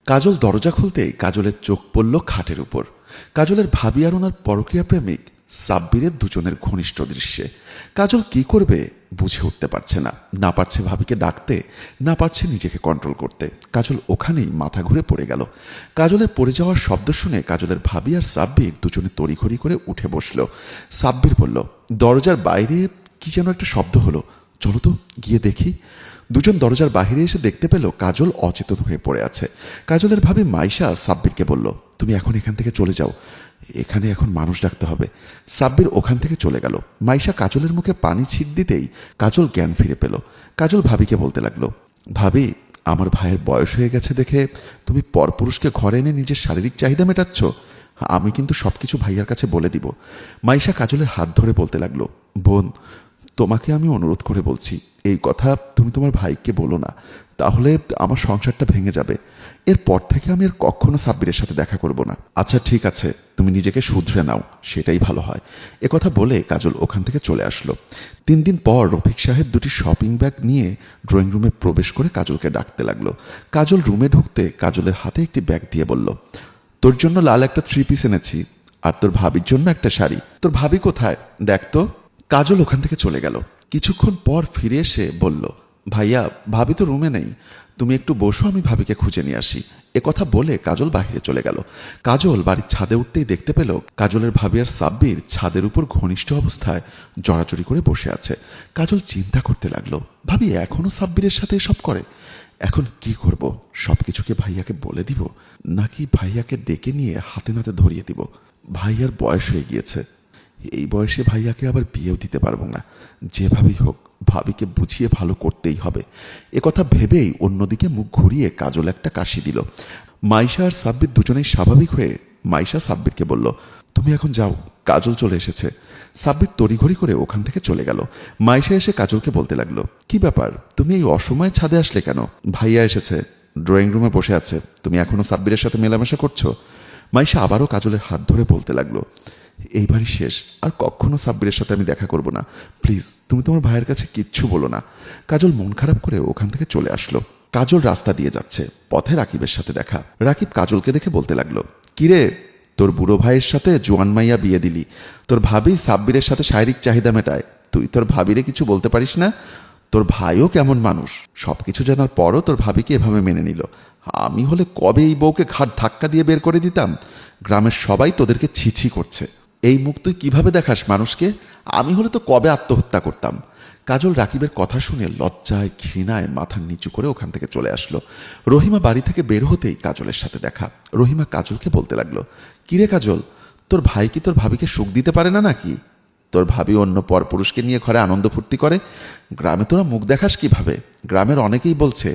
কাজল দরজা খুলতেই কাজলের চোখ পড়ল খাটের উপর। কাজলের ভাবি আর ওনার পরকীয়া প্রেমিক সাব্বিরের দুজনের ঘনিষ্ঠ দৃশ্যে। কাজল কি করবে বুঝে উঠতে পারছে না, না পারছে ভাবিকে ডাকতে, না পারছে নিজেকে কন্ট্রোল করতে। কাজল ওখানেই মাথা ঘুরে পড়ে গেল। কাজলের পড়ে যাওয়ার শব্দ শুনে কাজলের ভাবি আর সাব্বির দুজনে তড়িঘড়ি করে উঠে বসল। সাব্বির বলল, দরজার বাইরে কি যেন একটা শব্দ হলো, চলো তো গিয়ে দেখি। দুজন দরজার বাহিরে এসে দেখতে পেল কাজল অচেতন হয়ে পড়ে আছে। কাজলের ভাবি মাইশা সাব্বিরকে বলল, তুমি এখন এখান থেকে চলে যাও, এখানে এখন মানুষ ডাকতে হবে। সাব্বির ওখান থেকে চলে গেল। মাইশা কাজলের মুখে পানি ছিট দিতেই কাজল জ্ঞান ফিরে পেল। কাজল ভাবিকে বলতে লাগলো, ভাবি, আমার ভাইয়ের বয়স হয়ে গেছে দেখে তুমি পরপুরুষকে ঘরে এনে নিজের শারীরিক চাহিদা মেটাচ্ছ। আমি কিন্তু সবকিছু ভাইয়ার কাছে বলে দিব। মাইশা কাজলের হাত ধরে বলতে লাগলো, বোন, তোমাকে আমি অনুরোধ করে বলছি, এই কথা তুমি তোমার ভাইকে বলো না, তাহলে আমার সংসারটা ভেঙে যাবে। এরপর থেকে আমি আর কখনো সাব্বিরের সাথে দেখা করব না। আচ্ছা ঠিক আছে, তুমি নিজেকে শুধরে নাও, সেটাই ভালো হয়। একথা বলে কাজল ওখান থেকে চলে আসলো। 3 দিন পর রফিক সাহেব দুটি শপিং ব্যাগ নিয়ে ড্রয়িং রুমে প্রবেশ করে কাজলকে ডাকতে লাগলো। কাজল রুমে ঢুকতে কাজলের হাতে একটি ব্যাগ দিয়ে বলল, তোর জন্য লাল একটা 3 পিস এনেছি, আর তোর ভাবির জন্য একটা শাড়ি। তোর ভাবি কোথায় দেখ তো। কাজল ওখান থেকে চলে গেল। কিছুক্ষণ পর ফিরে এসে বলল, ভাইয়া, ভাবি তো রুমে নেই, তুমি একটু বসো, আমি ভাবিকে খুঁজে নিয়ে আসি। একথা বলে কাজল বাহিরে চলে গেল। কাজল বাড়ির ছাদে উঠতেই দেখতে পেল কাজলের ভাবি আর সাব্বির ছাদের উপর ঘনিষ্ঠ অবস্থায় জড়াজড়ি করে বসে আছে। কাজল চিন্তা করতে লাগলো, ভাবি এখনো সাব্বিরের সাথে এসব করে? এখন কি করব? সবকিছুকে ভাইয়াকে বলে দিব, নাকি ভাইয়াকে ডেকে নিয়ে হাতে নাতে ধরিয়ে দিব? ভাইয়ার বয়স হয়ে গিয়েছে, এই বয়সে ভাইয়াকে আবার বিয়েও দিতে পারবো না। যেভাবেই হোক ভাবিকে বুঝিয়ে ভালো করতেই হবে। একথা ভেবেই অন্যদিকে মুখ ঘুরিয়ে কাজল একটা কাশি দিল। মাইশা আর সাব্বির দুজনেই স্বাভাবিক হয়ে মাইশা সাব্বিরকে বলল, তুমি এখন যাও, কাজল চলে এসেছে। সাব্বির তড়িঘড়ি করে ওখান থেকে চলে গেল। মাইশা এসে কাজলকে বলতে লাগলো, কি ব্যাপার, তুমি এই অসময়ে ছাদে আসলে কেন? ভাইয়া এসেছে, ড্রয়িং রুমে বসে আছে, তুমি এখনো সাব্বিরের সাথে মেলামেশা করছো? মাইশা আবারও কাজলের হাত ধরে বলতে লাগলো, এইবারই শেষ, আর কখনো সাব্বিরের সাথে আমি দেখা করব না, প্লিজ তুমি তোমার ভাইয়ের কাছে কিচ্ছু বলো না। কাজল মন খারাপ করে ওখান থেকে চলে আসলো। কাজল রাস্তা দিয়ে যাচ্ছে, পথে রাকিবের সাথে দেখা। রাকিব কাজলকে দেখে বলতে লাগলো, কিরে, তোর বুড়ো ভাইয়ের সাথে জোয়ান মাইয়া বিয়ে দিলি, তোর ভাবি সাব্বিরের সাথে শারীরিক চাহিদা মেটায়, তুই তোর ভাবিরে কিছু বলতে পারিস না? তোর ভাইও কেমন মানুষ, সবকিছু জানার পরও তোর ভাবিকে এভাবে মেনে নিল। আমি হলে কবে এই বউকে ঘাট ধাক্কা দিয়ে বের করে দিতাম। গ্রামের সবাই তোদেরকে ছিছি করছে, এই মুখ তুই কিভাবে দেখাস মানুষকে? আমি হলে তো কবে আত্মহত্যা করতাম। কাজল রাকিবের কথা শুনে লজ্জায় ঘৃণায় মাথা নিচু করে ওখান থেকে চলে আসলো। রহিমা বাড়ি থেকে বের হতেই কাজলের সাথে দেখা। রহিমা কাজলকে বলতে লাগলো, কিরে কাজল, তোর ভাই কি তোর ভাবিকে সুখ দিতে পারে না নাকি? তোর ভাবি অন্য পরপুরুষকে নিয়ে ঘরে আনন্দ ফুর্তি করে, গ্রামে তোরা মুখ দেখাস কিভাবে? গ্রামের অনেকেই বলছে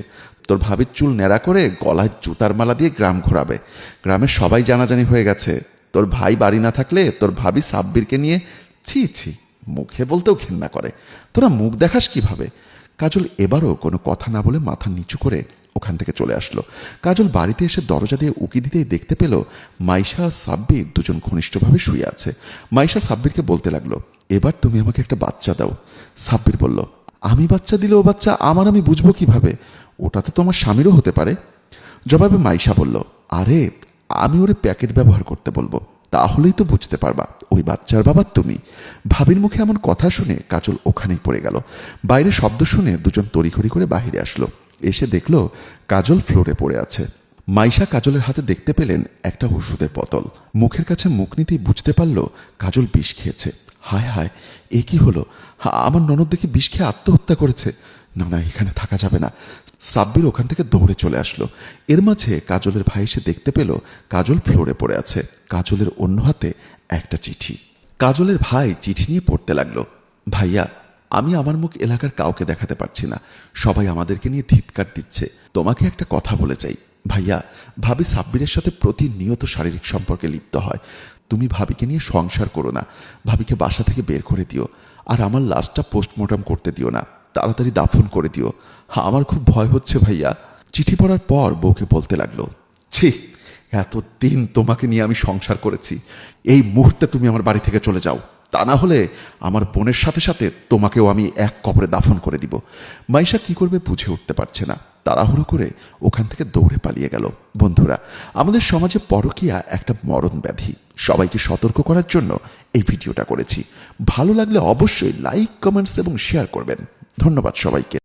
তোর ভাবির চুল ন্যাড়া করে গলায় জুতার মালা দিয়ে গ্রাম ঘোরাবে। গ্রামের সবাই জানাজানি হয়ে গেছে তোর ভাই বাড়ি না থাকলে তোর ভাবি সাব্বিরকে নিয়ে ছি ছি, মুখে বলতেও ঘেন্না করে। তোরা মুখ দেখাস কিভাবে? কাজল এবারও কোনো কথা না বলে মাথা নিচু করে ওখান থেকে চলে আসলো। কাজল বাড়িতে এসে দরজা দিয়ে উকি দিতেই দেখতে পেল মাইশা আর সাব্বির দুজন ঘনিষ্ঠভাবে শুয়ে আছে। মাইশা সাব্বিরকে বলতে লাগলো, এবার তুমি আমাকে একটা বাচ্চা দাও। সাব্বির বলল, আমি বাচ্চা দিলে ও বাচ্চা আমার আমি বুঝবো কিভাবে? ওটা তো তোমার স্বামীরও হতে পারে। জবাবে মাইশা বলল, আরে আমি ওরে প্যাকেট ব্যবহার করতে বলবো, তাহলেই তো বুঝতে পারবা ওই বাচ্চার বাবা তুমি। ভাবির মুখে এমন কথা শুনে কাজল ওখানেই পড়ে গেল। বাইরে শব্দ শুনে দুজন তড়িঘড়ি করে বাহিরে আসলো। এসে দেখলো কাজল ফ্লোরে পড়ে আছে। মাইশা কাজলের হাতে দেখতে পেলেন একটা ওষুধের বোতল। মুখের কাছে মুখ নিতেই বুঝতে পারল কাজল বিষ খেয়েছে। হায় হায়, এ কি হলো? আমার ননদ দেখি বিষ খেয়ে আত্মহত্যা করেছে। না না, এখানে থাকা যাবে না। সাব্বির ওখান থেকে দৌড়ে চলে আসলো। এর মাঝে কাজলের ভাই এসে দেখতে পেল কাজল ফ্লোরে পড়ে আছে, কাজলের অন্য হাতে একটা চিঠি। কাজলের ভাই চিঠি নিয়ে পড়তে লাগলো, ভাইয়া, আমি আমার মুখ এলাকার কাউকে দেখাতে পারছি না, সবাই আমাদেরকে নিয়ে ধিৎকার দিচ্ছে। তোমাকে একটা কথা বলে যাই ভাইয়া, ভাবি সাব্বিরের সাথে প্রতিনিয়ত শারীরিক সম্পর্কে লিপ্ত হয়। তুমি ভাবিকে নিয়ে সংসার করো না, ভাবিকে বাসা থেকে বের করে দিও, আর আমার লাশটা পোস্টমর্টম করতে দিও না, তাড়াতাড়ি দাফন করে দিও। আমার খুব ভয় হচ্ছে ভাইয়া। চিঠি পড়ার পর বউকে বলতে লাগলো, ছি, এতদিন তোমাকে নিয়ে আমি সংসার করেছি, এই মুহূর্তে তুমি আমার বাড়ি থেকে চলে যাও, তা না হলে আমার বোনের সাথে সাথে তোমাকেও আমি এক কবরে দাফন করে দিব। মাইশা কি করবে বুঝে উঠতে পারছে না। তাড়াহুড়ো করে ওখান থেকে দৌড়ে পালিয়ে গেল। বন্ধুরা, আমাদের সমাজে পরকীয়া একটা মরণ ব্যাধি। সবাইকে সতর্ক করার জন্য এই ভিডিওটা করেছি। ভালো লাগলে অবশ্যই লাইক, কমেন্টস এবং শেয়ার করবেন। ধন্যবাদ সবাইকে।